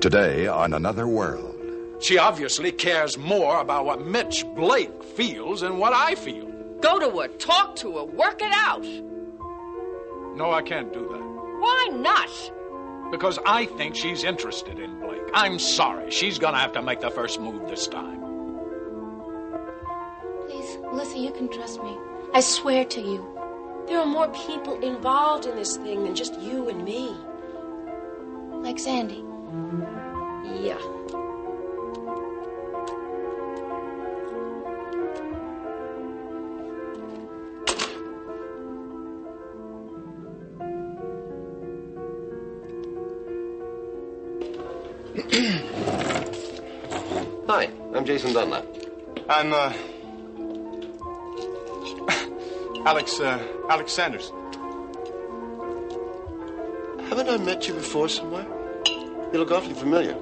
Today on Another World. She obviously cares more about what Mitch Blake feels than what I feel. Go to her, talk to her, work it out. No, I can't do that. Why not? Because I think she's interested in Blake. I'm sorry. She's gonna have to make the first move this time. Please, Ilsa, you can trust me. I swear to you. There are more people involved in this thing than just you and me. Like Sandy. Yeah. Hi, I'm Jason Dunlap. I'm, Alex Sanderson. Haven't I met you before somewhere? You look awfully familiar.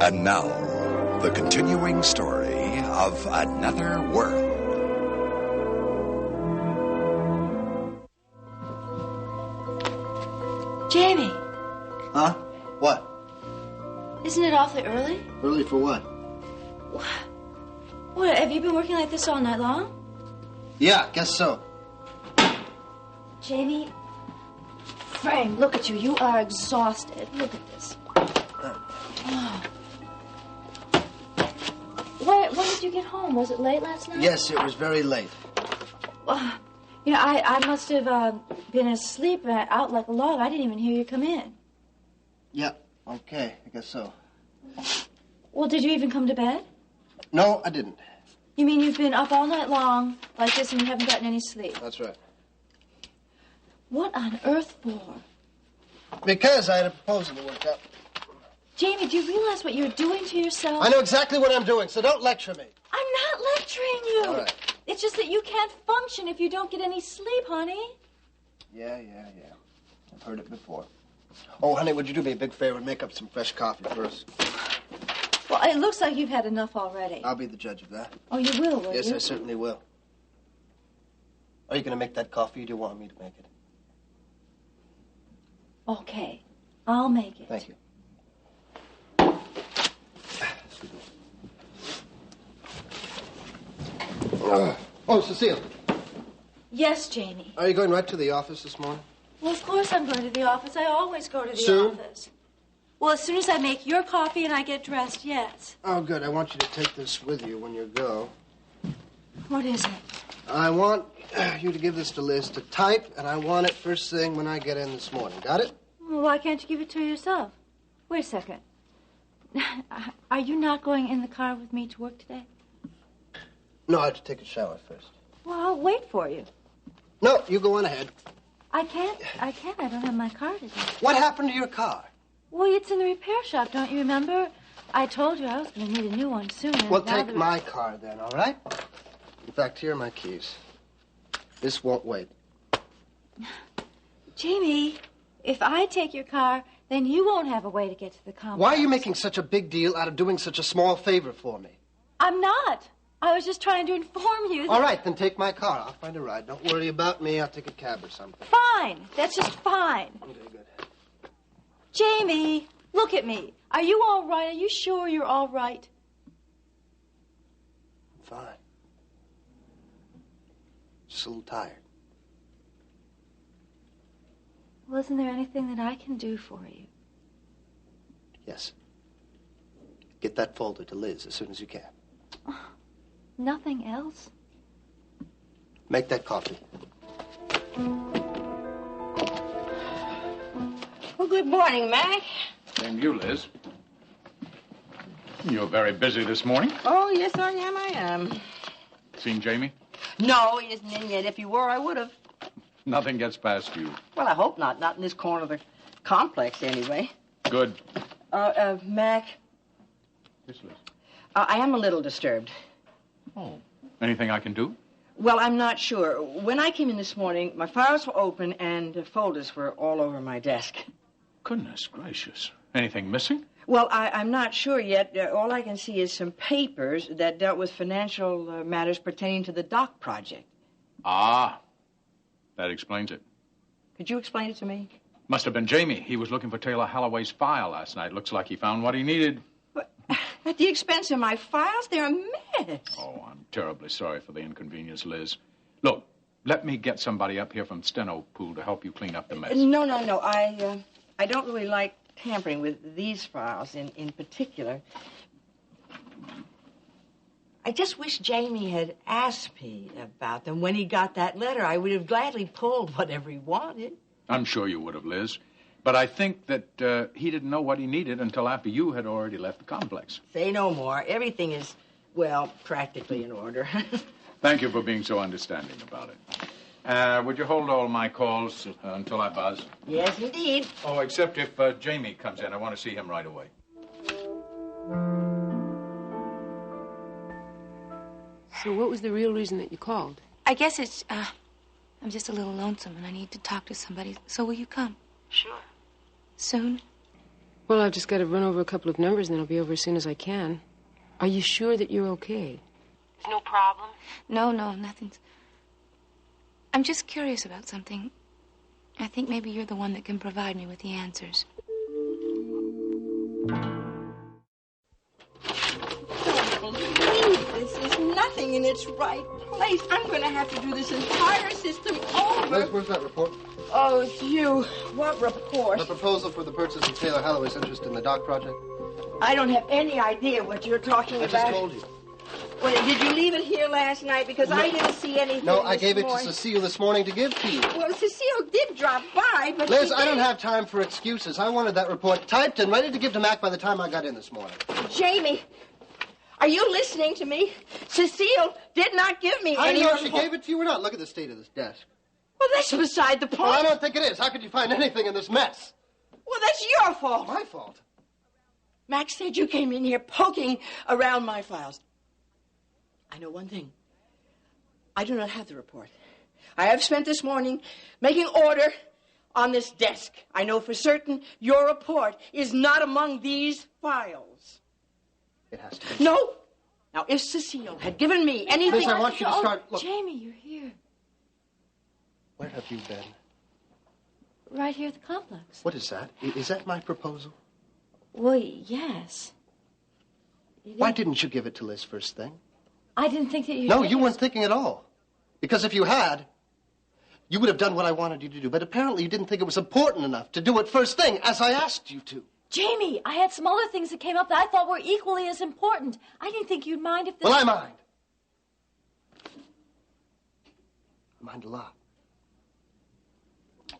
And now, the continuing story of Another World. Jamie. Huh? What? Isn't it awfully early? Early for what? What, have you been working like this all night long? Yeah, guess so. Jamie, Frank, look at you. You are exhausted. Look at this. Oh. When did you get home? Was it late last night? Yes, it was very late. You know, I must have been asleep out like a log. I didn't even hear you come in. Yeah, okay, I guess so. Well, did you even come to bed? No, I didn't. You mean you've been up all night long like this and you haven't gotten any sleep? That's right. What on earth for? Because I had a proposal to work out. Jamie, do you realize what you're doing to yourself? I know exactly what I'm doing, so don't lecture me. I'm not lecturing you. All right. It's just that you can't function if you don't get any sleep, honey. Yeah. I've heard it before. Oh, honey, would you do me a big favor and make up some fresh coffee first? Well, it looks like you've had enough already. I'll be the judge of that. Oh, you will you? Yes, I certainly will. Are you going to make that coffee, or do you want me to make it? Okay, I'll make it. Thank you. Oh, Cecile. Yes, Jamie. Are you going right to the office this morning? Well, of course I'm going to the office. I always go to the Soon? office. Well, as soon as I make your coffee and I get dressed, yes. Oh, good. I want you to take this with you when you go. What is it? I want you to give this to Liz to type, and I want it first thing when I get in this morning. Got it? Well, why can't you give it to her yourself? Wait a second. Are you not going in the car with me to work today? No, I have to take a shower first. Well, I'll wait for you. No, you go on ahead. I can't. I don't have my car today. What happened to your car? Well, it's in the repair shop, don't you remember? I told you I was going to need a new one soon. Well, take my car then, all right? In fact, here are my keys. This won't wait. Jamie, if I take your car, then you won't have a way to get to the complex. Why are you making such a big deal out of doing such a small favor for me? I'm not. I was just trying to inform you that... All right, then take my car. I'll find a ride. Don't worry about me. I'll take a cab or something. Fine. That's just fine. Okay, good. Jamie, look at me. Are you all right? Are you sure you're all right? I'm fine. Just a little tired. Well, isn't there anything that I can do for you? Yes. Get that folder to Liz as soon as you can. Oh, nothing else? Make that coffee. Well, good morning, Mac. Same to you, Liz. You're very busy this morning. Oh, yes, I am. Seen Jamie? No, he isn't in yet. If he were, I would have. Nothing gets past you. Well, I hope not. Not in this corner of the complex, anyway. Good. Mac. Yes, Liz. I am a little disturbed. Oh. Anything I can do? Well, I'm not sure. When I came in this morning, my files were open and the folders were all over my desk. Goodness gracious. Anything missing? Well, I'm not sure yet. All I can see is some papers that dealt with financial matters pertaining to the dock project. Ah. That explains it. Could you explain it to me? Must have been Jamie. He was looking for Taylor Holloway's file last night. Looks like he found what he needed. But at the expense of my files, they're a mess. Oh, I'm terribly sorry for the inconvenience, Liz. Look, let me get somebody up here from Steno Pool to help you clean up the mess. No. I don't really like tampering with these files in particular. I just wish Jamie had asked me about them when he got that letter. I would have gladly pulled whatever he wanted. I'm sure you would have, Liz. But I think that he didn't know what he needed until after you had already left the complex. Say no more. Everything is, well, practically in order. Thank you for being so understanding about it. Would you hold all my calls until I buzz? Yes, indeed. Oh, except if Jamie comes in. I want to see him right away. So what was the real reason that you called? I guess it's, I'm just a little lonesome and I need to talk to somebody. So will you come? Sure. Soon? Well, I've just got to run over a couple of numbers and then I'll be over as soon as I can. Are you sure that you're okay? No problem? No, nothing's... I'm just curious about something. I think maybe you're the one that can provide me with the answers. This is nothing in its right place. I'm going to have to do this entire system over. Liz, where's that report? Oh, it's you. What report? The proposal for the purchase of Taylor Holloway's interest in the dock project. I don't have any idea what you're talking I about. just told you. Well, did you leave it here last night? Because I didn't see anything. No, I this gave it morning. to Cecile this morning to give to you. Well, Cecile did drop by, but Liz, she I don't didn't. have time for excuses. I wanted that report typed and ready to give to Mac by the time I got in this morning. Jamie, are you listening to me? Cecile did not give me I any know report. she gave it to you or not. Look at the state of this desk. Well, that's beside the point. Well, I don't think it is. How could you find anything in this mess? Well, that's your fault. My fault. Max said you came in here poking around my files. I know one thing. I do not have the report. I have spent this morning making order on this desk. I know for certain your report is not among these files. It has to be. No. Now, if Cecile had given me anything... Liz, I want you to start... Look, Jamie, you're here. where have you been? Right here at the complex. What is that? Is that my proposal? Well, yes. Why didn't you give it to Liz first thing? I didn't think that you... No, you weren't thinking at all. Because if you had, you would have done what I wanted you to do. But apparently you didn't think it was important enough to do it first thing, as I asked you to. Jamie, I had some other things that came up that I thought were equally as important. I didn't think you'd mind if this... Well, I mind. I mind a lot.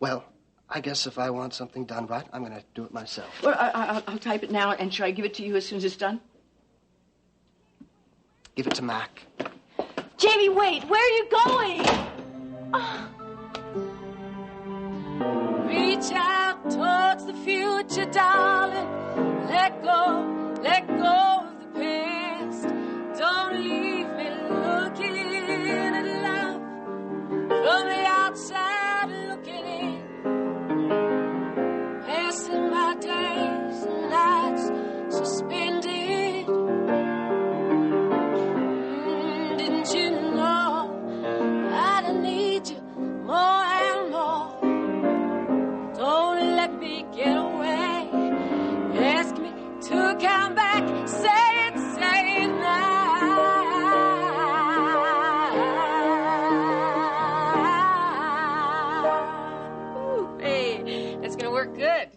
Well, I guess if I want something done right, I'm going to do it myself. Well, I'll type it now, and shall I give it to you as soon as it's done? Give it to Mac. Jamie, wait. Where are you going? Reach out towards the future, darling. Let go of the past. Don't leave me looking at love from the outside looking in. Passing my days and nights suspended. Didn't you know that I need you more and more? Don't let me get away. Ask me to come back. Say it now. Ooh, hey, that's gonna work good.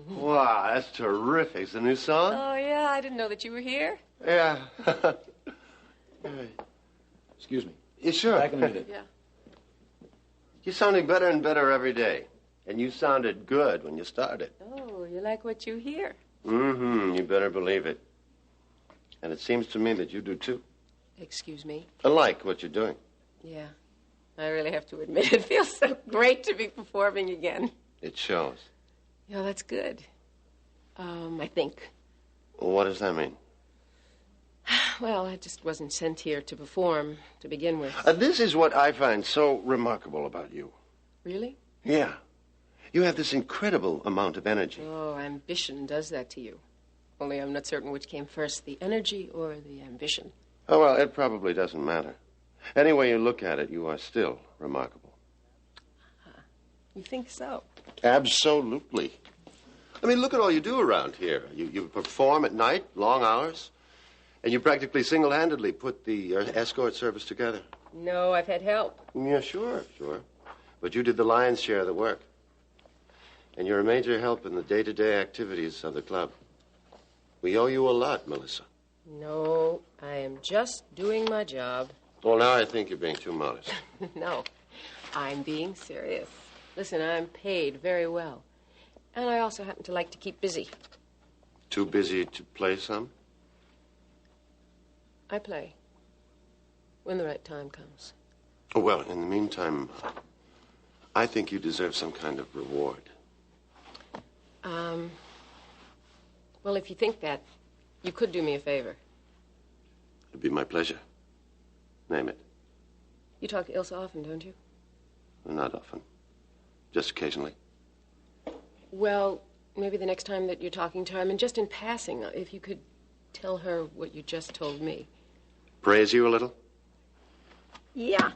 Wow, that's terrific. It's a new song? Oh, yeah, I didn't know that you were here. Yeah. Excuse me. You sure? Back in a minute. Yeah. You're sounding better and better every day. And you sounded good when you started. Oh, you like what you hear? Mm-hmm. You better believe it. And it seems to me that you do, too. Excuse me? I like what you're doing. Yeah. I really have to admit, it feels so great to be performing again. It shows. Yeah, that's good. I think. What does that mean? Well, I just wasn't sent here to perform to begin with. This is what I find so remarkable about you. Really? Yeah. You have this incredible amount of energy. Oh, ambition does that to you. Only I'm not certain which came first, the energy or the ambition. Oh, well, it probably doesn't matter. Any way you look at it, you are still remarkable. You think so? Absolutely. I mean, look at all you do around here. You perform at night, long hours, and you practically single-handedly put the escort service together. No, I've had help. Yeah, sure. But you did the lion's share of the work. And you're a major help in the day-to-day activities of the club. We owe you a lot, Melissa. No, I am just doing my job. Well, now I think you're being too modest. No, I'm being serious. Listen, I'm paid very well. And I also happen to like to keep busy. Too busy to play some? I play. When the right time comes. Oh, well, in the meantime, I think you deserve some kind of reward. Well, if you think that, you could do me a favor. It'd be my pleasure. Name it. You talk to Ilsa often, don't you? Not often. Just occasionally. Well, maybe the next time that you're talking to her, I mean, just in passing, if you could tell her what you just told me. Praise you a little? Yeah.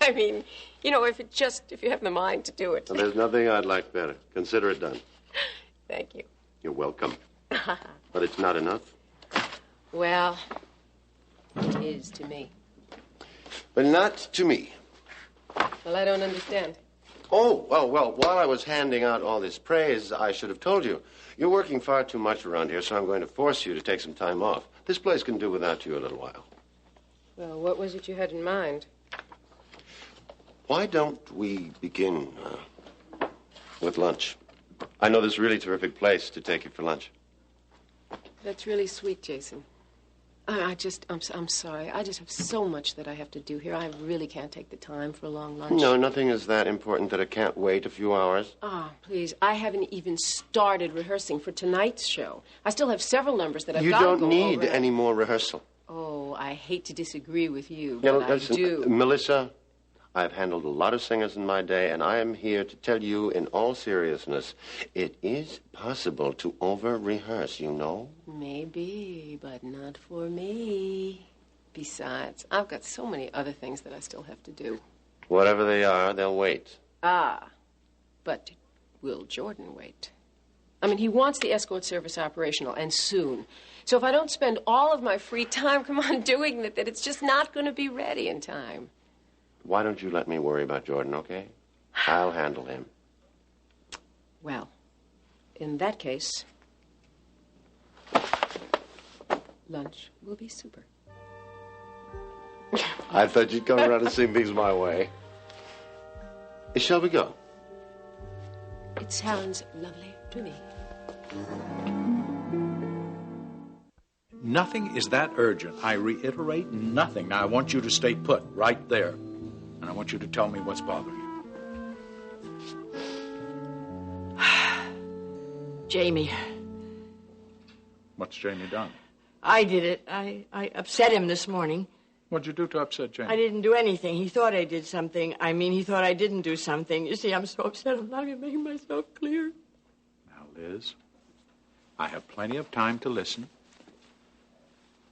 I mean, you know, if you have the mind to do it. Well, there's nothing I'd like better. Consider it done. Thank you. You're welcome. But it's not enough. Well, it is to me. But not to me. Well, I don't understand. Oh, well, while I was handing out all this praise, I should have told you. You're working far too much around here, so I'm going to force you to take some time off. This place can do without you a little while. Well, what was it you had in mind? Why don't we begin with lunch? I know this really terrific place to take you for lunch. That's really sweet, Jason. I'm sorry. I just have so much that I have to do here. I really can't take the time for a long lunch. No, nothing is that important that it can't wait a few hours. Please. I haven't even started rehearsing for tonight's show. I still have several numbers that I've You got to go don't need over. any more rehearsal. Oh, I hate to disagree with you, Yeah, but listen, I do. Melissa, I've handled a lot of singers in my day, and I am here to tell you in all seriousness, it is possible to over-rehearse, you know? Maybe, but not for me. Besides, I've got so many other things that I still have to do. Whatever they are, they'll wait. But will Jordan wait? I mean, he wants the escort service operational, and soon. So if I don't spend all of my free time, doing that, it's just not going to be ready in time. Why don't you let me worry about Jordan, okay? I'll handle him. Well, in that case, lunch will be super. I thought you'd come around and see things my way. Shall we go? It sounds lovely to me. Nothing is that urgent. I reiterate, nothing. Now, I want you to stay put right there. And I want you to tell me what's bothering you. Jamie. What's Jamie done? I did it. I upset him this morning. What'd you do to upset Jamie? I didn't do anything. He thought I did something. I mean, he thought I didn't do something. You see, I'm so upset. I'm not even making myself clear. Now, Liz, I have plenty of time to listen.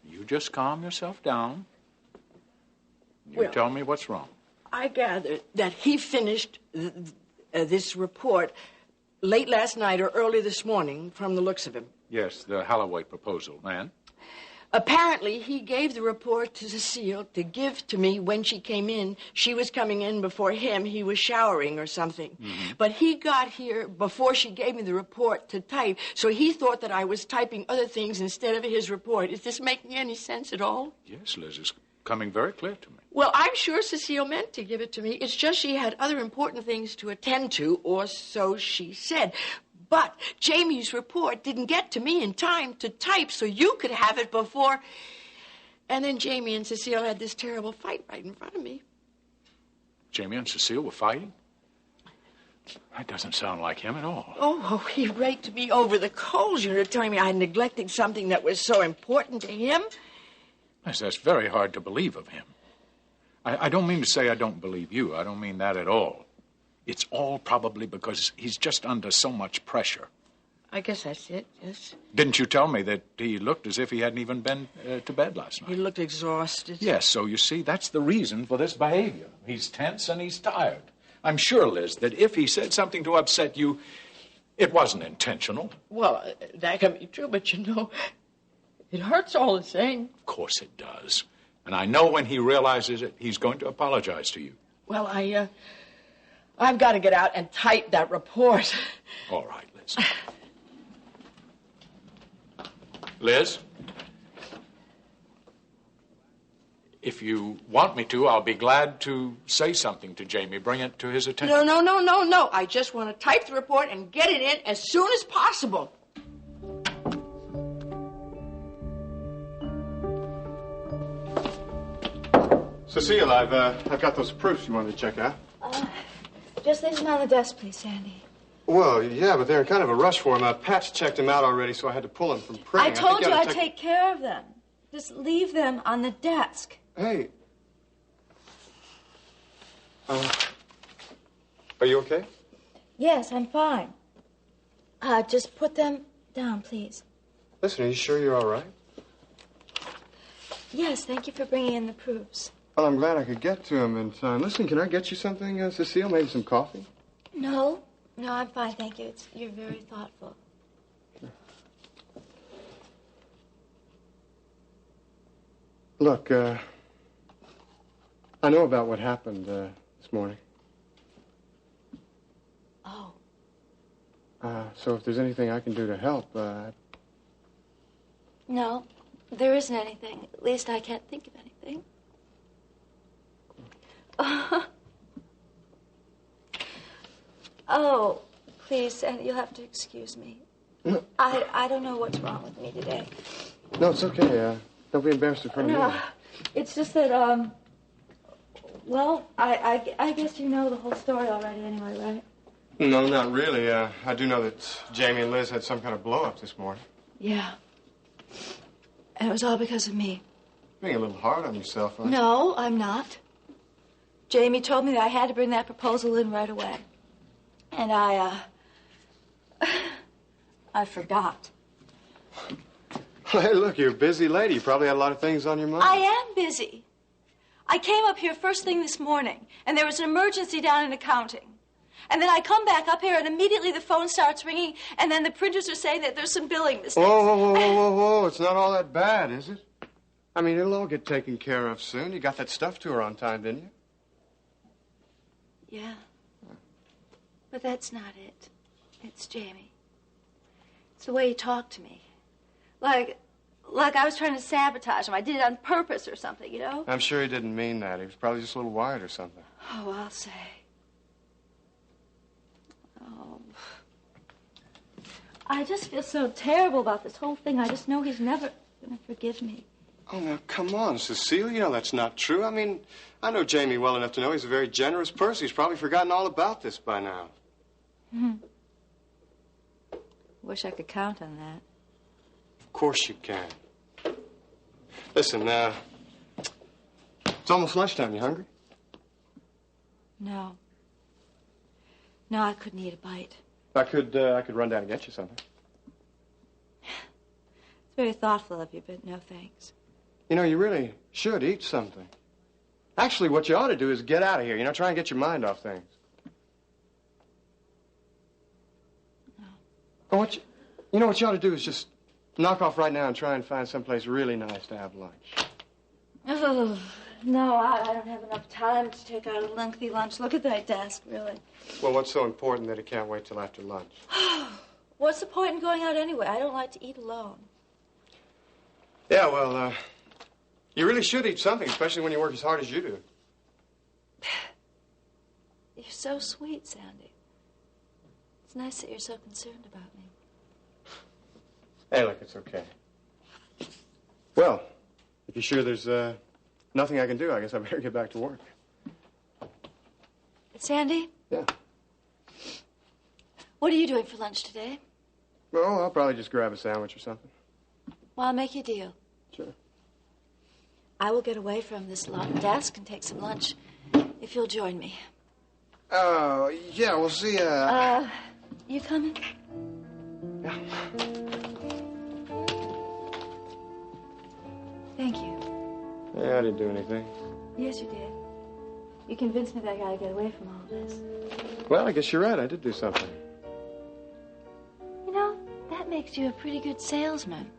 You just calm yourself down. You tell me what's wrong. I gather that he finished this report late last night or early this morning from the looks of him. Yes, the Holloway proposal, man. Apparently, he gave the report to Cecile to give to me when she came in. She was coming in before him. He was showering or something. Mm-hmm. But he got here before she gave me the report to type, so he thought that I was typing other things instead of his report. Is this making any sense at all? Yes, Liz, it's coming very clear to me. Well, I'm sure Cecile meant to give it to me. It's just she had other important things to attend to, or so she said. But Jamie's report didn't get to me in time to type, so you could have it before. And then Jamie and Cecile had this terrible fight right in front of me. Jamie and Cecile were fighting? That doesn't sound like him at all. Oh, he raked me over the coals, telling me I had neglected something that was so important to him. Yes, that's very hard to believe of him. I don't mean to say I don't believe you. I don't mean that at all. It's all probably because he's just under so much pressure. I guess that's it, yes. Didn't you tell me that he looked as if he hadn't even been to bed last night? He looked exhausted. Yes, so you see, that's the reason for this behavior. He's tense and he's tired. I'm sure, Liz, that if he said something to upset you, it wasn't intentional. Well, that can be true, but it hurts all the same. Of course it does. And I know when he realizes it, he's going to apologize to you. Well, I've got to get out and type that report. All right, Liz. Liz? If you want me to, I'll be glad to say something to Jamie. Bring it to his attention. No. I just want to type the report and get it in as soon as possible. Cecile, I've got those proofs you wanted to check out. Just leave them on the desk, please, Sandy. Well, yeah, but they're in kind of a rush for them. Pat's checked them out already, so I had to pull them from printing. I told you I'd take care of them. Just leave them on the desk. Hey. Are you okay? Yes, I'm fine. Just put them down, please. Listen, are you sure you're all right? Yes, thank you for bringing in the proofs. Well, I'm glad I could get to them in time. Listen, can I get you something, Cecile? Maybe some coffee? No, I'm fine, thank you. You're very thoughtful. Sure. Look, I know about what happened this morning. Oh. So if there's anything I can do to help, No, there isn't anything. At least I can't think of anything. Oh, please, Sandy, you'll have to excuse me. No. I don't know what's wrong with me today. No, it's okay. Don't be embarrassed in front of me. It's just that, well, I guess you know the whole story already anyway, right? No, not really. I do know that Jamie and Liz had some kind of blow-up this morning. Yeah. And it was all because of me. Being a little hard on yourself, aren't you? No, I'm not. Jamie told me that I had to bring that proposal in right away. And I forgot. Hey, look, you're a busy lady. You probably had a lot of things on your mind. I am busy. I came up here first thing this morning, and there was an emergency down in accounting. And then I come back up here, and immediately the phone starts ringing, and then the printers are saying that there's some billing mistakes. Whoa. It's not all that bad, is it? I mean, it'll all get taken care of soon. You got that stuff to her on time, didn't you? Yeah. But that's not it. It's Jamie. It's the way he talked to me. Like I was trying to sabotage him. I did it on purpose or something, you know? I'm sure he didn't mean that. He was probably just a little wired or something. Oh, I'll say. Oh. I just feel so terrible about this whole thing. I just know he's never going to forgive me. Oh, now, come on, Cecile. You know that's not true. I mean, I know Jamie well enough to know he's a very generous person. He's probably forgotten all about this by now. Wish I could count on that. Of course you can. Listen, it's almost lunchtime. You hungry? No. No, I couldn't eat a bite. I could run down and get you something. It's very thoughtful of you, but no thanks. You know, you really should eat something. Actually, what you ought to do is get out of here. You know, try and get your mind off things. No. Well, what you ought to do is just knock off right now and try and find someplace really nice to have lunch. Oh, no, I don't have enough time to take out a lengthy lunch. Look at that desk, really. Well, what's so important that it can't wait till after lunch? What's the point in going out anyway? I don't like to eat alone. Yeah, well, you really should eat something, especially when you work as hard as you do. You're so sweet, Sandy. It's nice that you're so concerned about me. Hey, look, it's okay. Well, if you're sure there's nothing I can do, I guess I better get back to work. Sandy? Yeah. What are you doing for lunch today? Well, I'll probably just grab a sandwich or something. Well, I'll make you a deal. Sure. I will get away from this desk and take some lunch if you'll join me. Yeah, we'll see. You coming? Yeah. Thank you. Yeah, I didn't do anything. Yes, you did. You convinced me that I gotta get away from all this. Well, I guess you're right. I did do something. You know, that makes you a pretty good salesman.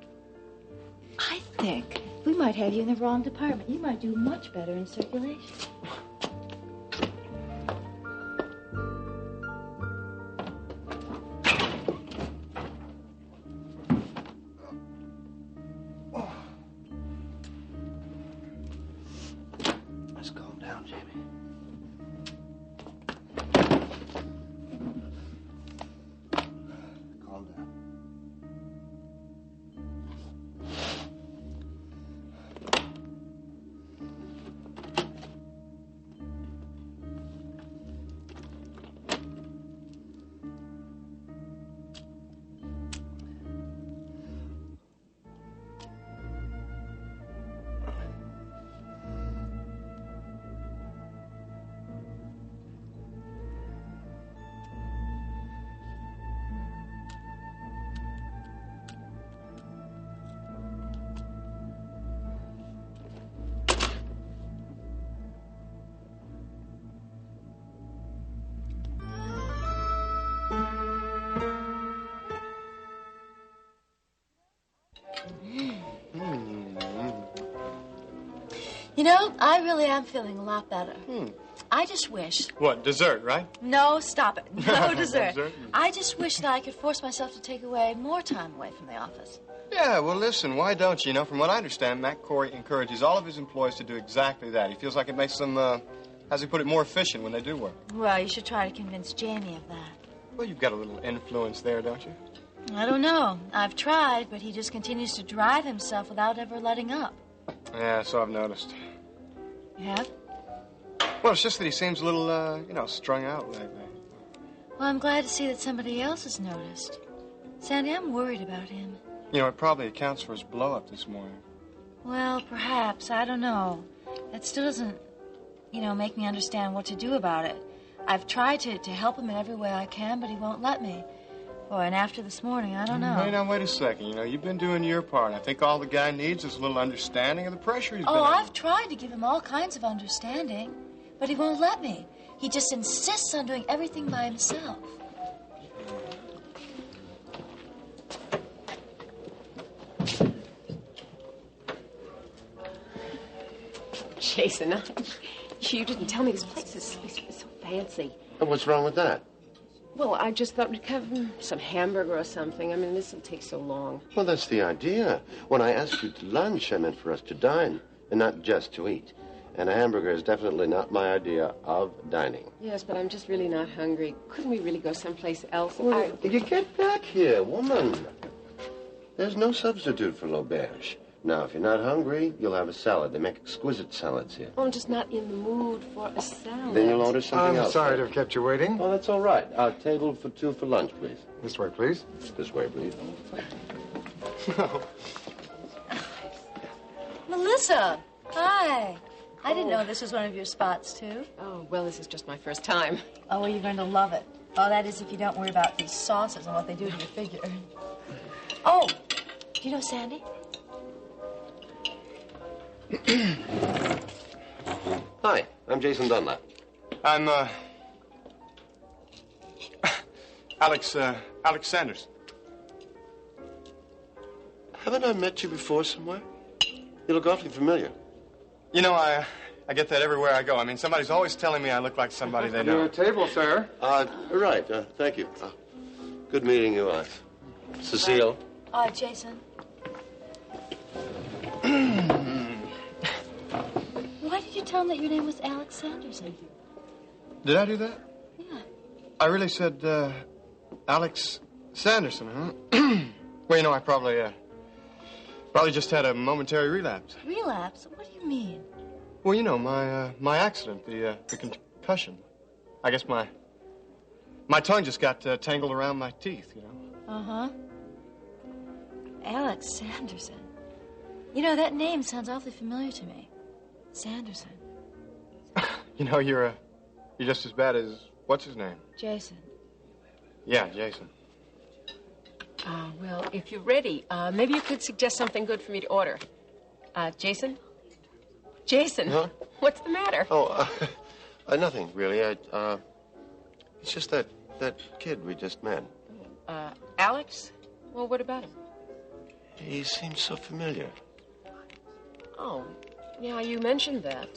I think we might have you in the wrong department. You might do much better in circulation. Let's calm down, Jamie. Calm down. You know, I really am feeling a lot better. I just wish... What, dessert, right? No, stop it. No dessert. Dessert? I just wish that I could force myself to take more time away from the office. Yeah, well, listen, why don't you? You know, from what I understand, Mac Corey encourages all of his employees to do exactly that. He feels like it makes them, how's he put it, more efficient when they do work. Well, you should try to convince Jamie of that. Well, you've got a little influence there, don't you? I don't know. I've tried, but he just continues to drive himself without ever letting up. Yeah, so I've noticed. You have? Well, it's just that he seems a little, strung out lately. Well, I'm glad to see that somebody else has noticed. Sandy, I'm worried about him. You know, it probably accounts for his blow-up this morning. Well, perhaps. I don't know. That still doesn't, make me understand what to do about it. I've tried to help him in every way I can, but he won't let me. Boy, and after this morning, I don't know. Wait a second. You know, you've been doing your part. I think all the guy needs is a little understanding of the pressure he's been under. I've tried to give him all kinds of understanding, but he won't let me. He just insists on doing everything by himself. Jason, you didn't tell me this place is so fancy. And what's wrong with that? Well, I just thought we'd have some hamburger or something. I mean, this will take so long. Well, that's the idea. When I asked you to lunch, I meant for us to dine, and not just to eat. And a hamburger is definitely not my idea of dining. Yes, but I'm just really not hungry. Couldn't we really go someplace else? Well, you get back here, woman. There's no substitute for l'auberge. Now, if you're not hungry, you'll have a salad. They make exquisite salads here. Oh, I'm just not in the mood for a salad. Then you'll order something else. I'm sorry to have kept you waiting. Oh, that's all right. Table for two for lunch, please. This way, please. This way, please. Melissa, hi. I didn't know this was one of your spots, too. Oh, well, this is just my first time. Oh, well, you're going to love it. Oh, that is if you don't worry about these sauces and what they do to your figure. Oh, do you know Sandy? Hi, I'm Jason Dunlap. I'm, Alex Sanderson. Haven't I met you before somewhere? You look awfully familiar. You know, I get that everywhere I go. I mean, somebody's always telling me I look like somebody they know. Your table, sir. Right. Thank you. Good meeting you, Cecile. Jason. Why did you tell him that your name was Alex Sanderson? Did I do that? Yeah. I really said, Alex Sanderson, huh? Well, you know, I probably just had a momentary relapse. Relapse? What do you mean? Well, you know, my accident, the concussion. I guess my tongue just got tangled around my teeth, you know. Uh-huh. Alex Sanderson. You know, that name sounds awfully familiar to me. Sanderson. You know, you're just as bad as, what's his name? Jason. Yeah, Jason. Well, if you're ready, maybe you could suggest something good for me to order. Jason? Jason? Huh? What's the matter? Oh, nothing, really. It's just that kid we just met. Alex? Well, what about him? He seems so familiar. Oh, yeah, you mentioned that.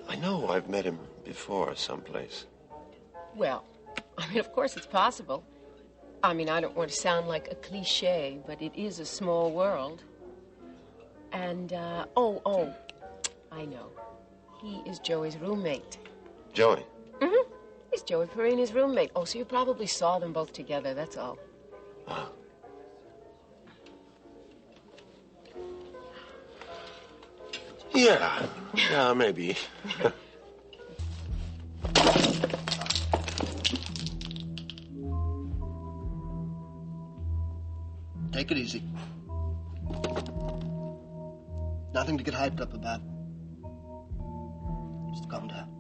I know I've met him before someplace. Well, I mean, of course it's possible. I mean, I don't want to sound like a cliche, but it is a small world. And, I know. He is Joey's roommate. Joey? Mm-hmm. He's Joey Perini's roommate. Oh, so you probably saw them both together, that's all. Oh. Yeah, maybe. Take it easy. Nothing to get hyped up about. Just calm down.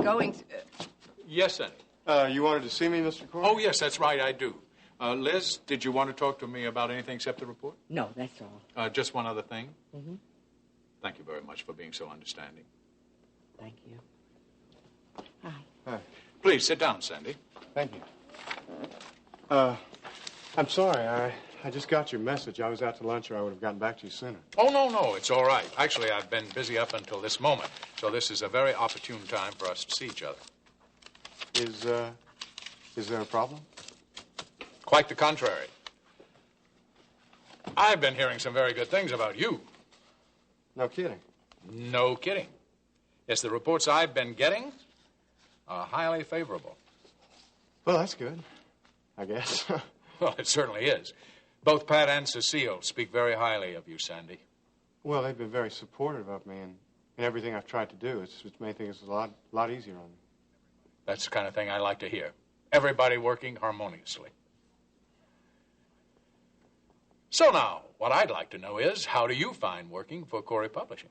Going. Yes, Sandy. You wanted to see me, Mr. Corey? Oh, yes, that's right, I do. Liz, did you want to talk to me about anything except the report? No, that's all. Just one other thing. Mm-hmm. Thank you very much for being so understanding. Thank you. Hi. Hi. Please, sit down, Sandy. Thank you. I'm sorry. I just got your message. I was out to lunch, or I would have gotten back to you sooner. Oh, no, it's all right. Actually, I've been busy up until this moment, so this is a very opportune time for us to see each other. Is there a problem? Quite the contrary. I've been hearing some very good things about you. No kidding. No kidding. Yes, the reports I've been getting are highly favorable. Well, that's good, I guess. Well, it certainly is. Both Pat and Cecile speak very highly of you, Sandy. Well, they've been very supportive of me in everything I've tried to do. It's made things a lot easier on me. That's the kind of thing I like to hear. Everybody working harmoniously. So now, what I'd like to know is, how do you find working for Corey Publishing?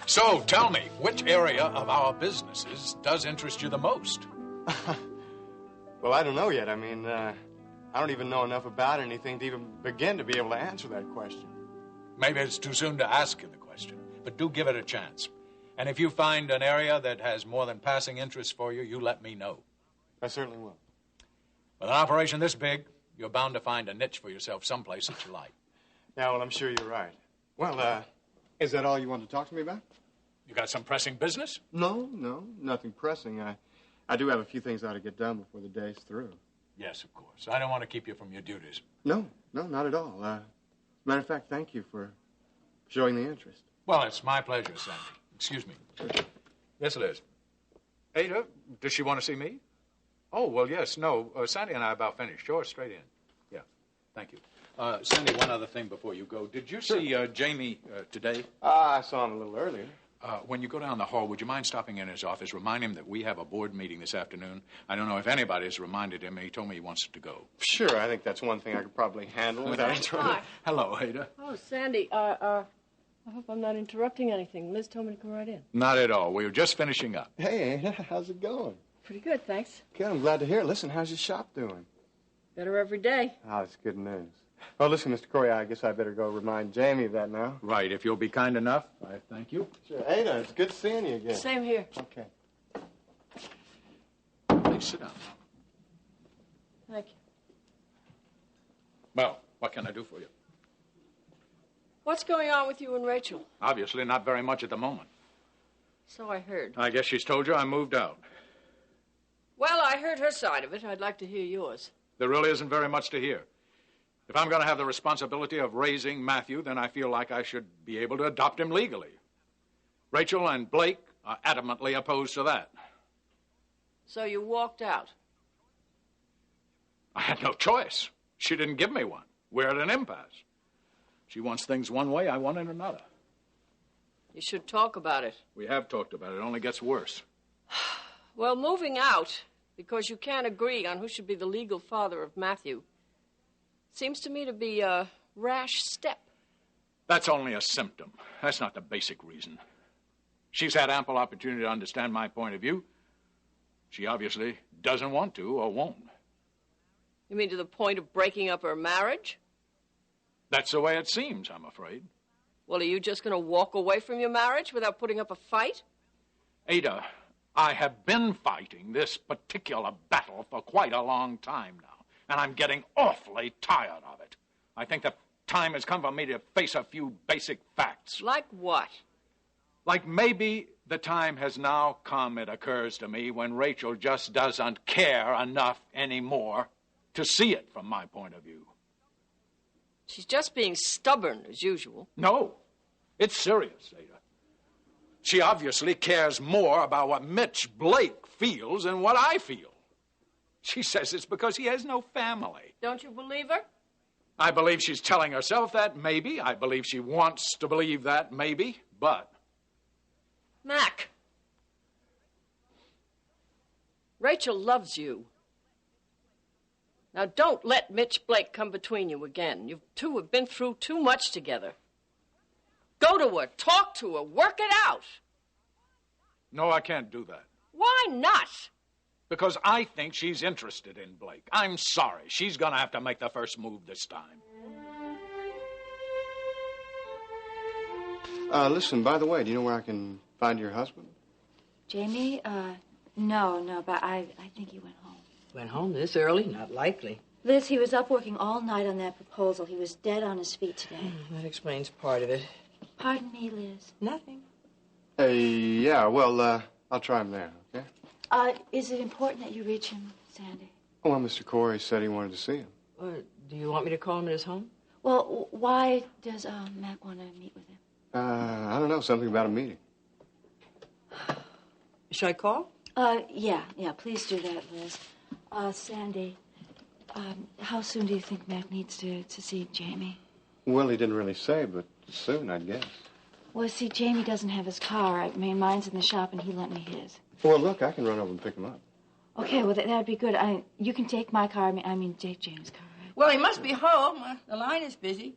So, tell me, which area of our businesses does interest you the most? Well, I don't know yet. I mean, I don't even know enough about anything to even begin to be able to answer that question. Maybe it's too soon to ask you the question, but do give it a chance. And if you find an area that has more than passing interest for you, you let me know. I certainly will. With an operation this big, you're bound to find a niche for yourself someplace that you like. Yeah, well, I'm sure you're right. Well, is that all you wanted to talk to me about? You got some pressing business? No, nothing pressing. I do have a few things I ought to get done before the day's through. Yes, of course. I don't want to keep you from your duties. No, not at all. Matter of fact, thank you for showing the interest. Well, it's my pleasure, Sandy. Excuse me. Yes, Liz. Ada, does she want to see me? Oh, well, yes. No, Sandy and I are about finished. Sure, straight in. Yeah, thank you. Sandy, one other thing before you go. Did you see Jamie today? I saw him a little earlier. When you go down the hall, would you mind stopping in his office? Remind him that we have a board meeting this afternoon. I don't know if anybody has reminded him. He told me he wants to go. Sure, I think that's one thing I could probably handle without interrupting. Hello, Ada. Oh, Sandy, I hope I'm not interrupting anything. Liz told me to come right in. Not at all. We were just finishing up. Hey, Ada, how's it going? Pretty good, thanks. Good, I'm glad to hear it. Listen, how's your shop doing? Better every day. Oh, that's good news. Well, listen, Mr. Corey, I guess I better go remind Jamie of that now. Right, if you'll be kind enough. I thank you. Sure. Ada, it's good seeing you again. Same here. Okay. Please sit down. Thank you. Well, what can I do for you? What's going on with you and Rachel? Obviously not very much at the moment. So I heard. I guess she's told you I moved out. Well, I heard her side of it. I'd like to hear yours. There really isn't very much to hear. If I'm going to have the responsibility of raising Matthew, then I feel like I should be able to adopt him legally. Rachel and Blake are adamantly opposed to that. So you walked out? I had no choice. She didn't give me one. We're at an impasse. She wants things one way, I want it another. You should talk about it. We have talked about it. It only gets worse. Well, moving out because you can't agree on who should be the legal father of Matthew seems to me to be a rash step. That's only a symptom. That's not the basic reason. She's had ample opportunity to understand my point of view. She obviously doesn't want to or won't. You mean to the point of breaking up her marriage? That's the way it seems, I'm afraid. Well, are you just going to walk away from your marriage without putting up a fight? Ada, I have been fighting this particular battle for quite a long time now, and I'm getting awfully tired of it. I think the time has come for me to face a few basic facts. Like what? Like maybe the time has now come, it occurs to me, when Rachel just doesn't care enough anymore to see it from my point of view. She's just being stubborn, as usual. No, it's serious, Ada. She obviously cares more about what Mitch Blake feels than what I feel. She says it's because he has no family. Don't you believe her? I believe she's telling herself that, maybe. I believe she wants to believe that, maybe. But... Mac. Rachel loves you. Now, don't let Mitch Blake come between you again. You two have been through too much together. Go to her, talk to her, work it out. No, I can't do that. Why not? Because I think she's interested in Blake. I'm sorry. She's going to have to make the first move this time. Listen, by the way, do you know where I can find your husband? Jamie? No, but I think he went home. Went home this early? Not likely. Liz, he was up working all night on that proposal. He was dead on his feet today. That explains part of it. Pardon me, Liz. Nothing. Yeah, well, I'll try him there, okay? Is it important that you reach him, Sandy? Oh, well, Mr. Corey said he wanted to see him. Do you want me to call him at his home? Well, why does Mac want to meet with him? I don't know, something about a meeting. Should I call? Yeah, please do that, Liz. Sandy, how soon do you think Mac needs to see Jamie? Well, he didn't really say, but soon, I'd guess. Well, see, Jamie doesn't have his car. I mean, mine's in the shop, and he lent me his. Well, look, I can run over and pick him up. Okay, well, that'd be good. You can take my car. I mean, take Jamie's car, right? Well, he must be home. The line is busy.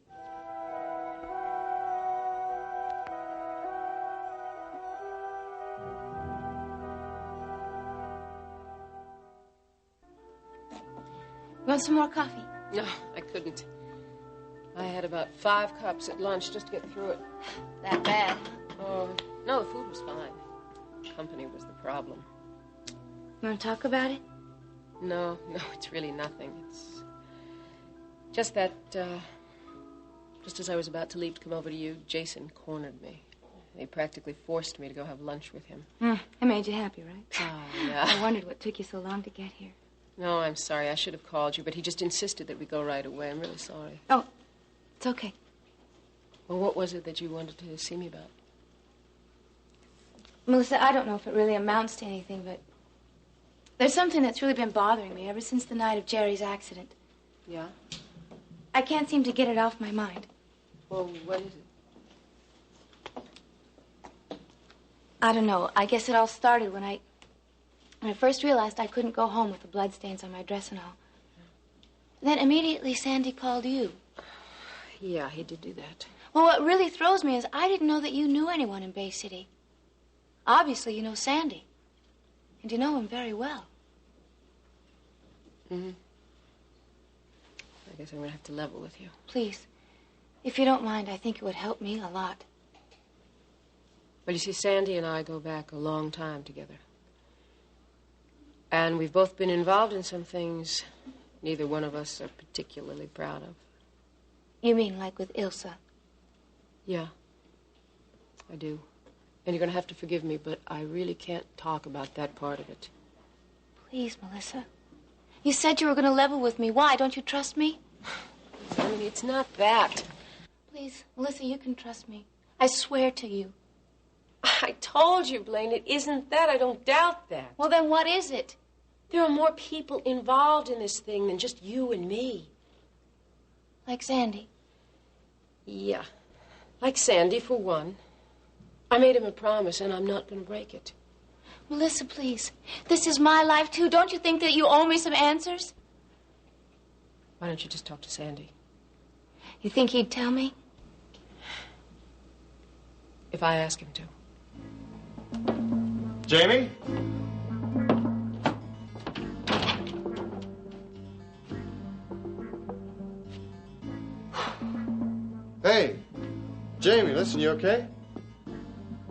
Want some more coffee? No, I couldn't. I had about 5 cups at lunch just to get through it. That bad? Oh, no, the food was fine. Company was the problem. You want to talk about it? No, it's really nothing. It's just that, just as I was about to leave to come over to you, Jason cornered me. He practically forced me to go have lunch with him. I made you happy, right? Oh, yeah. I wondered what took you so long to get here. No, I'm sorry. I should have called you, but he just insisted that we go right away. I'm really sorry. Oh, it's okay. Well, what was it that you wanted to see me about? Melissa, I don't know if it really amounts to anything, but there's something that's really been bothering me ever since the night of Jerry's accident. Yeah? I can't seem to get it off my mind. Well, what is it? I don't know. I guess it all started when I first realized I couldn't go home with the bloodstains on my dress and all. Then immediately Sandy called you. Yeah, he did do that. Well, what really throws me is I didn't know that you knew anyone in Bay City. Obviously, you know Sandy. And you know him very well. Mm-hmm. I guess I'm going to have to level with you. Please. If you don't mind, I think it would help me a lot. Well, you see, Sandy and I go back a long time together. And we've both been involved in some things neither one of us are particularly proud of. You mean like with Ilsa? Yeah, I do. And you're going to have to forgive me, but I really can't talk about that part of it. Please, Melissa. You said you were going to level with me. Why? Don't you trust me? I mean, it's not that. Please, Melissa, you can trust me. I swear to you. I told you, Blaine, it isn't that. I don't doubt that. Well, then what is it? There are more people involved in this thing than just you and me. Like Sandy? Yeah. Like Sandy, for one. I made him a promise, and I'm not going to break it. Melissa, please. This is my life, too. Don't you think that you owe me some answers? Why don't you just talk to Sandy? You think he'd tell me? If I ask him to. Jamie? Hey, Jamie, listen, you okay?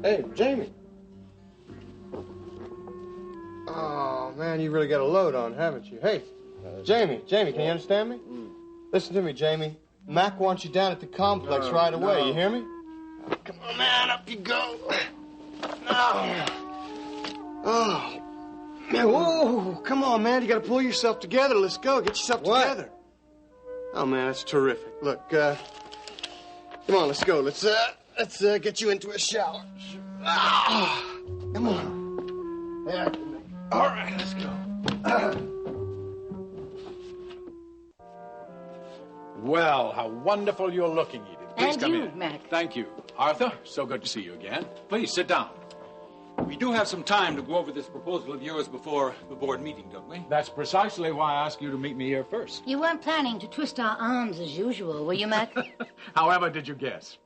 Hey, Jamie. Oh, man, you really got a load on, haven't you? Hey, Jamie, can you understand me? Listen to me, Jamie. Mac wants you down at the complex right away, you hear me? Come on, man, up you go. Oh, man, whoa, come on, man, you got to pull yourself together. Let's go, get yourself together. Oh, man, that's terrific. Look, come on, let's go. Let's get you into a shower. Come on. Yeah. All right, let's go. Well, how wonderful you're looking, Edith. Please And come you, in. Mac. Thank you. Arthur, so good to see you again. Please sit down. We do have some time to go over this proposal of yours before the board meeting, don't we? That's precisely why I asked you to meet me here first. You weren't planning to twist our arms as usual, were you, Mac? However, did you guess?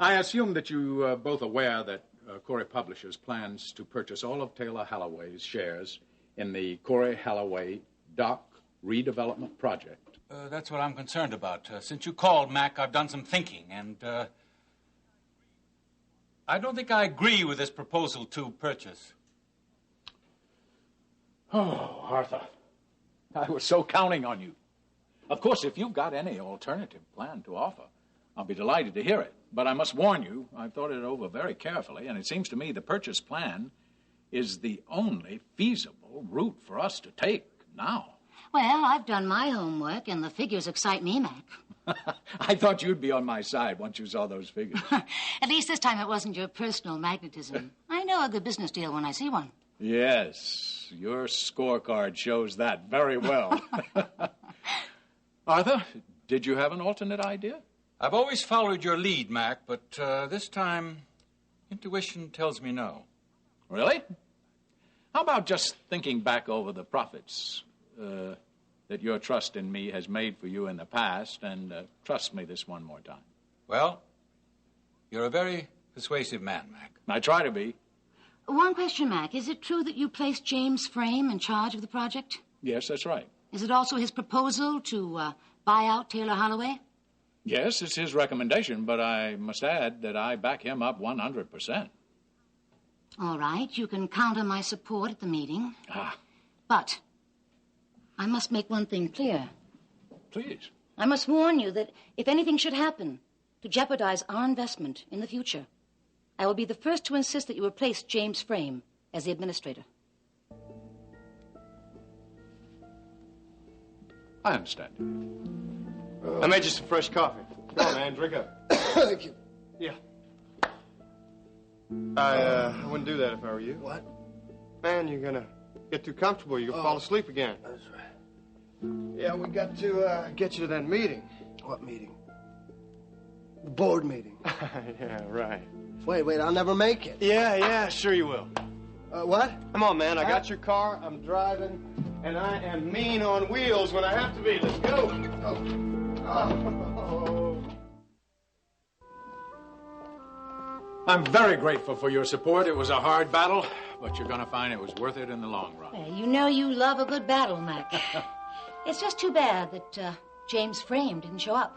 I assume that you are both aware that Corey Publishers plans to purchase all of Taylor Halloway's shares in the Corey Halloway dock redevelopment project. That's what I'm concerned about. Since you called, Mac, I've done some thinking, and I don't think I agree with this proposal to purchase. Oh, Arthur, I was so counting on you. Of course, if you've got any alternative plan to offer, I'll be delighted to hear it. But I must warn you, I've thought it over very carefully, and it seems to me the purchase plan is the only feasible route for us to take now. Well, I've done my homework, and the figures excite me, Mac. I thought you'd be on my side once you saw those figures. At least this time it wasn't your personal magnetism. I know a good business deal when I see one. Yes, your scorecard shows that very well. Arthur, did you have an alternate idea? I've always followed your lead, Mac, but this time, intuition tells me no. Really? How about just thinking back over the profits that your trust in me has made for you in the past, and trust me this one more time? Well, you're a very persuasive man, Mac. I try to be. One question, Mac. Is it true that you placed James Frame in charge of the project? Yes, that's right. Is it also his proposal to buy out Taylor Holloway? Yes, it's his recommendation, but I must add that I back him up 100%. All right, you can count on my support at the meeting. Ah. But I must make one thing clear. Please. I must warn you that if anything should happen to jeopardize our investment in the future, I will be the first to insist that you replace James Frame as the administrator. I understand. I made you some fresh coffee. Come on, man, drink up. Thank you. Yeah. I wouldn't do that if I were you. What? Man, you're gonna get too comfortable. You're gonna fall asleep again. That's right. Yeah, we got to get you to that meeting. What meeting? The board meeting. Yeah, right. Wait, I'll never make it. Yeah, sure you will. What? Come on, man, I got your car, I'm driving, and I am mean on wheels when I have to be. Let's go. I'm very grateful for your support. It was a hard battle, but you're going to find it was worth it in the long run. Well, you know you love a good battle, Mac. It's just too bad that James Frame didn't show up.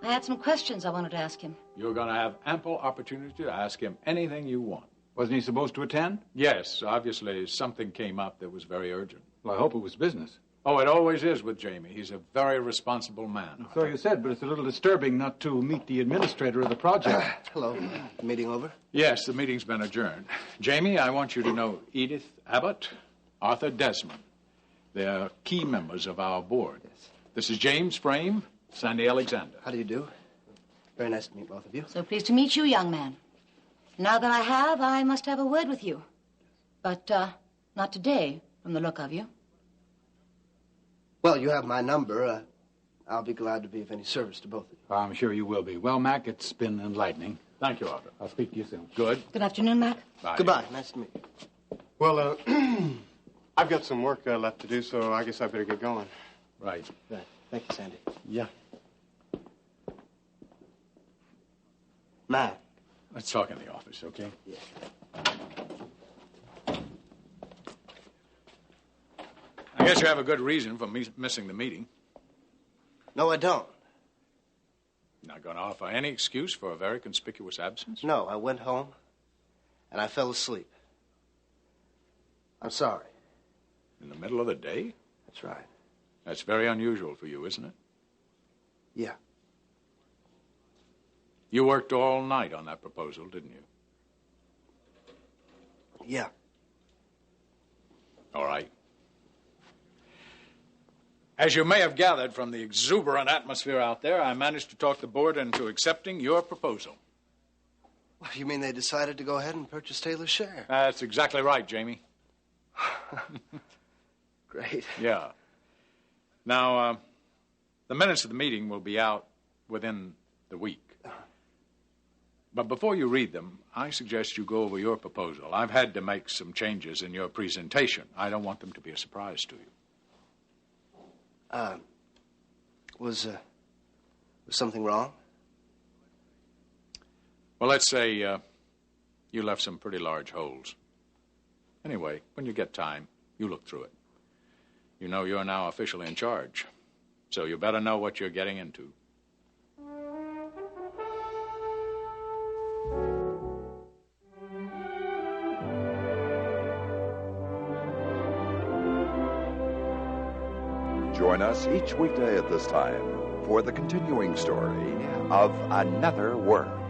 I had some questions I wanted to ask him. You're going to have ample opportunity to ask him anything you want. Wasn't he supposed to attend? Yes, obviously something came up that was very urgent. Well, I hope it was business. Oh, it always is with Jamie. He's a very responsible man. So you said, but it's a little disturbing not to meet the administrator of the project. Hello. Meeting over? Yes, the meeting's been adjourned. Jamie, I want you to know Edith Abbott, Arthur Desmond. They're key members of our board. Yes. This is James Frame, Sandy Alexander. How do you do? Very nice to meet both of you. So pleased to meet you, young man. Now that I must have a word with you. But, not today, from the look of you. Well, you have my number. I'll be glad to be of any service to both of you. I'm sure you will be. Well, Mac, it's been enlightening. Thank you, Arthur. I'll speak to you soon. Good. Good afternoon, Mac. Bye. Goodbye. Nice to meet you. Well, I've got some work left to do, so I guess I better get going. Right. Right. Thank you, Sandy. Yeah. Matt. Let's talk in the office, okay? Yeah. I guess you have a good reason for missing the meeting. No, I don't. Not going to offer any excuse for a very conspicuous absence? No, I went home, and I fell asleep. I'm sorry. In the middle of the day? That's right. That's very unusual for you, isn't it? Yeah. You worked all night on that proposal, didn't you? Yeah. All right. As you may have gathered from the exuberant atmosphere out there, I managed to talk the board into accepting your proposal. Well, you mean they decided to go ahead and purchase Taylor's share? That's exactly right, Jamie. Great. Yeah. Now, the minutes of the meeting will be out within the week. But before you read them, I suggest you go over your proposal. I've had to make some changes in your presentation. I don't want them to be a surprise to you. Was something wrong? Well, let's say you left some pretty large holes. Anyway, when you get time, you look through it. You know you're now officially in charge, so you better know what you're getting into. Join us each weekday at this time for the continuing story of Another World.